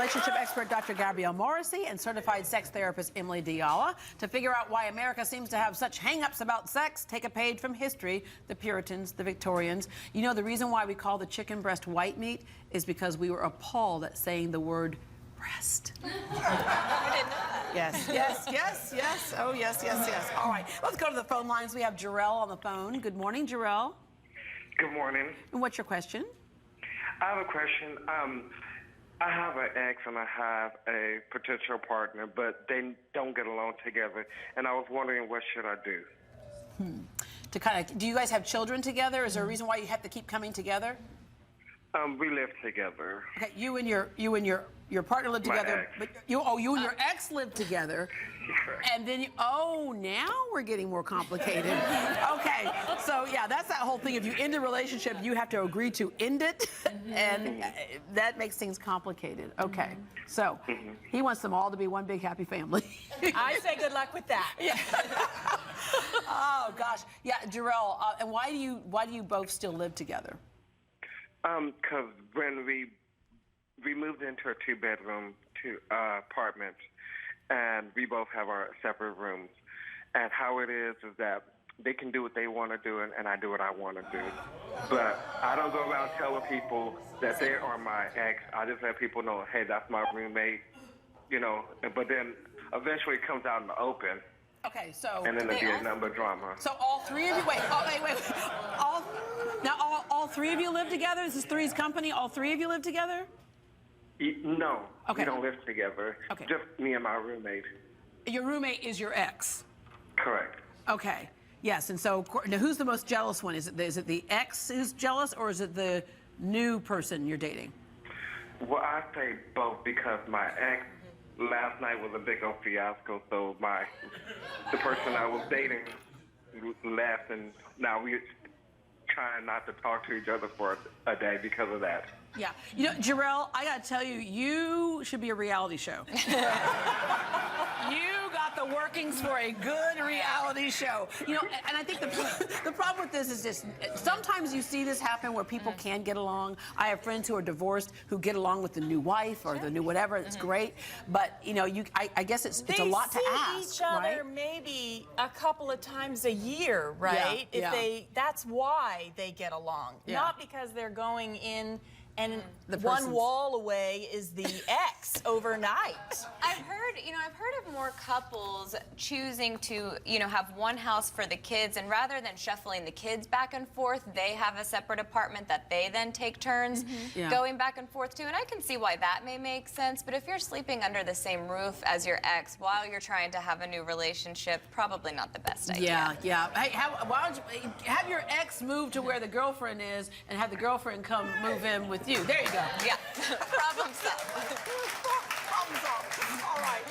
relationship expert Dr. Gabrielle Morrissey and certified sex therapist Emily deAyala. To figure out why America seems to have such hang-ups about sex, take a page from history, the Puritans, the Victorians. You know, the reason why we call the chicken breast white meat is because we were appalled at saying the word breast. I didn't know that. Yes, yes, yes, yes. Oh, yes, yes, yes. All right, let's go to the phone lines. We have Jarrell on the phone. Good morning, Jarrell. Good morning. And what's your question? I have a question. I have an ex and I have a potential partner, but they don't get along together. And I was wondering, what should I do? To kind of, do you guys have children together? Is there a reason why you have to keep coming together? We live together. Okay, you and your partner live My together, ex. but you and your ex live together, and then now we're getting more complicated. Okay, so yeah, that's that whole thing. If you end a relationship, you have to agree to end it, and that makes things complicated. Okay, so he wants them all to be one big happy family. I say good luck with that. Yeah. Oh gosh, yeah, Jarrell, and why do you both still live together? Because when we moved into a two-bedroom apartment, and we both have our separate rooms. And how it is that they can do what they want to do, and I do what I want to do. But I don't go around telling people that they are my ex. I just let people know, hey, that's my roommate, you know. But then eventually it comes out in the open. Okay, so And then there'll be a number of drama. So all three of you, wait. All three of you live together? This is Three's Company? All three of you live together? No, Okay. we don't live together. Okay. Just me and my roommate. Your roommate is your ex? Correct. Okay, yes, and so now who's the most jealous one? Is it the ex who's jealous, or is it the new person you're dating? Well, I say both because my ex last night was a big old fiasco, so the person I was dating left, and now we're trying not to talk to each other for a day because of that. Yeah, you know, Jarrell, I gotta tell you, you should be a reality show. You got the workings for a good reality show. You know, and I think the problem with this is just sometimes you see this happen where people can get along. I have friends who are divorced who get along with the new wife or the new whatever. It's great, but you know, I guess it's a lot to ask. They see each other right? maybe a couple of times a year, right? Yeah, That's why they get along, Yeah. not because they're going in. And The one person's- wall away is the ex overnight. I've heard of more couples choosing to, have one house for the kids, and rather than shuffling the kids back and forth, they have a separate apartment that they then take turns Yeah. going back and forth to. And I can see why that may make sense, but if you're sleeping under the same roof as your ex while you're trying to have a new relationship, probably not the best idea. Yeah, yeah. Hey, why don't you have your ex move to where the girlfriend is and have the girlfriend come move in with you? There you go. Yeah. Problem solved. Problem solved. All right.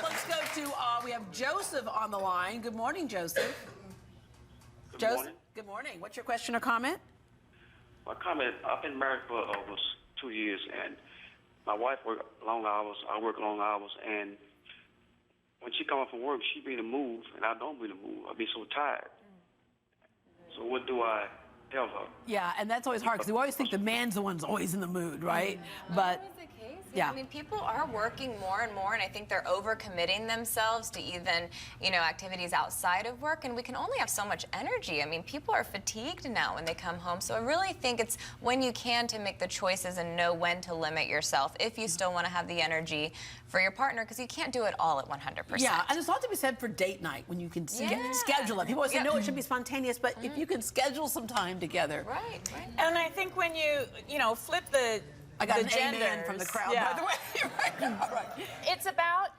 Let's go to, we have Joseph on the line. Good morning, Joseph. Good morning. Good morning. What's your question or comment? My comment, I've been married for almost 2 years, and my wife works long hours, I work long hours, and when she comes from work, she be in the mood, and I don't be in the mood. I be so tired. So what do I tell her? Yeah, and that's always hard because we always think the man's the one who's always in the mood, right? But Always the case. yeah. I mean, people are working more and more, and I think they're overcommitting themselves to even, activities outside of work, and we can only have so much energy. I mean, people are fatigued now when they come home, so I really think it's when you can to make the choices and know when to limit yourself if you still want to have the energy for your partner, because you can't do it all at 100%. Yeah, and there's a lot to be said for date night when you can Yeah. schedule it. People always say, Yeah. no, it should be spontaneous, but if you can schedule some time together. Right. And I think when you, flip the I got the an genders, amen from the crowd, yeah. by the way. Right. All right. It's about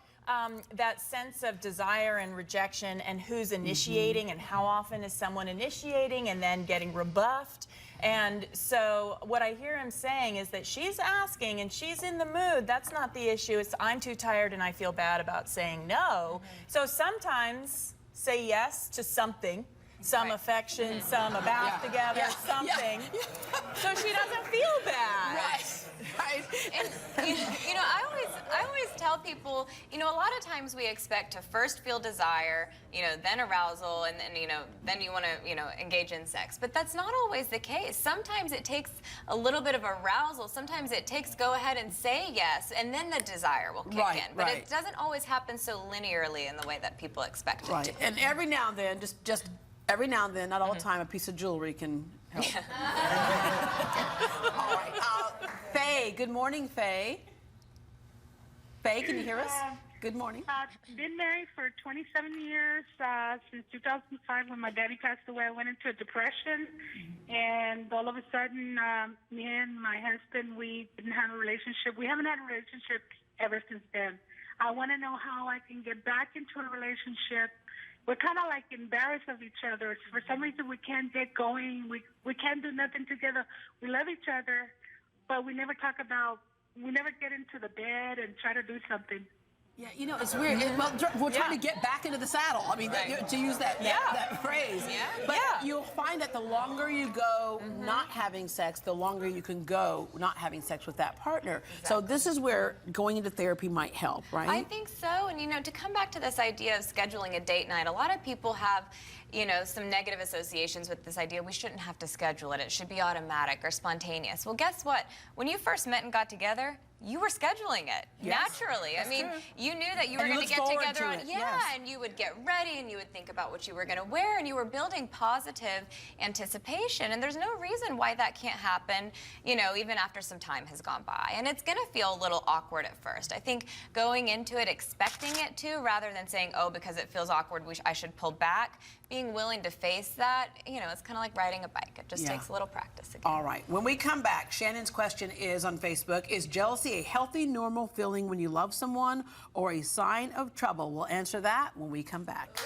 that sense of desire and rejection and who's initiating and how often is someone initiating and then getting rebuffed. And so what I hear him saying is that she's asking and she's in the mood. That's not the issue. It's I'm too tired and I feel bad about saying no. So sometimes say yes to something. Some Right. affection, some a bath together, something. So she doesn't feel bad. Right. right? And you know, I always tell people, you know, a lot of times we expect to first feel desire, you know, then arousal, and then, you know, then you want to, you know, engage in sex. But that's not always the case. Sometimes it takes a little bit of arousal. Sometimes it takes go ahead and say yes, and then the desire will kick in. But it doesn't always happen so linearly in the way that people expect it to. And every now and then, just every now and then, not all the time, a piece of jewelry can help. All right. Faye, good morning, Faye. Faye, can you hear us? Good morning. Been married for 27 years. Since 2005, when my daddy passed away, I went into a depression. And all of a sudden, me and my husband, we didn't have a relationship. We haven't had a relationship ever since then. I want to know how I can get back into a relationship. We're kind of like embarrassed of each other. For some reason, we can't get going. We can't do nothing together. We love each other, but we never talk about, we never get into the bed and try to do something. Yeah, you know, it's weird. Well, we're trying to get back into the saddle. I mean, to use that phrase. But you'll find that the longer you go not having sex, the longer you can go not having sex with that partner. So this is where going into therapy might help, right? I think so. And, you know, to come back to this idea of scheduling a date night, a lot of people have, you know, some negative associations with this idea. We shouldn't have to schedule it. It should be automatic or spontaneous. Well, guess what? When you first met and got together, you were scheduling it naturally. I mean, you knew that you were going to get together on, and you would get ready and you would think about what you were going to wear, and you were building positive anticipation. And there's no reason why that can't happen, you know, even after some time has gone by. And it's going to feel a little awkward at first. I think going into it expecting it to, rather than saying, oh, because it feels awkward, I should pull back, being willing to face that, you know, it's kind of like riding a bike. It just takes a little practice again. All right. When we come back, Shannon's question is on Facebook, is jealousy a healthy, normal feeling when you love someone or a sign of trouble? We'll answer that when we come back.